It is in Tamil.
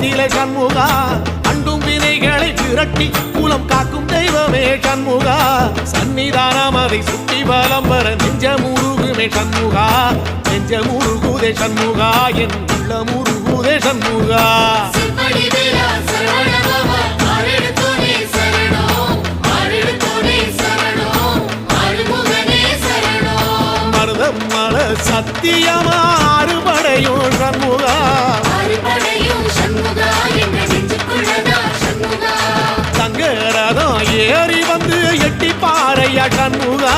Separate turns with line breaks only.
நெஞ்சிலே சண்முகா அண்டும் வினைகளை விரட்டி குலம் காக்கும் தெய்வமே சண்முகா சன்னிதானம் அதை சுற்றி பலம் வர நெஞ்ச முருகுமே சண்முகா நெஞ்ச முருகுதே சண்முகா என் உள்ள முருகுதே சண்முகா மருதமல சத்தியமா அறுபடையும் சண்முகா தங்கரதம் ஏறி வந்து எட்டி பாறையா சண்முகா